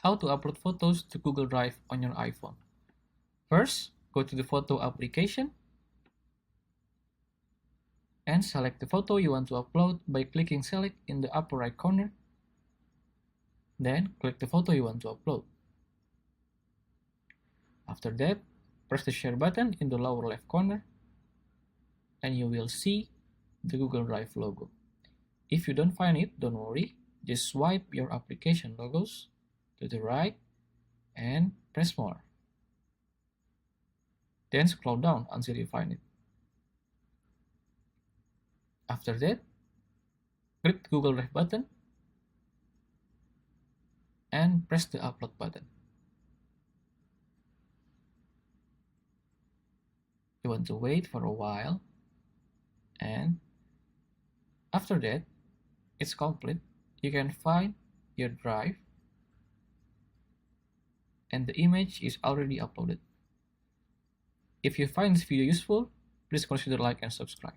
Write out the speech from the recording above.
How to upload photos to Google Drive on your iPhone. First, go to the photo application and select the photo you want to upload by clicking select in the upper right corner. Then click the photo you want to upload. After that, press the share button in the lower left corner and you will see the Google Drive logo. If you don't find it, don't worry. Just swipe your application logos to the right and press more. Then scroll down until you find it. After that, click the Google Drive button and press the upload button. You want to wait for a while, and after that it's complete. You can find your drive and the image is already uploaded. If you find this video useful, please consider like and subscribe.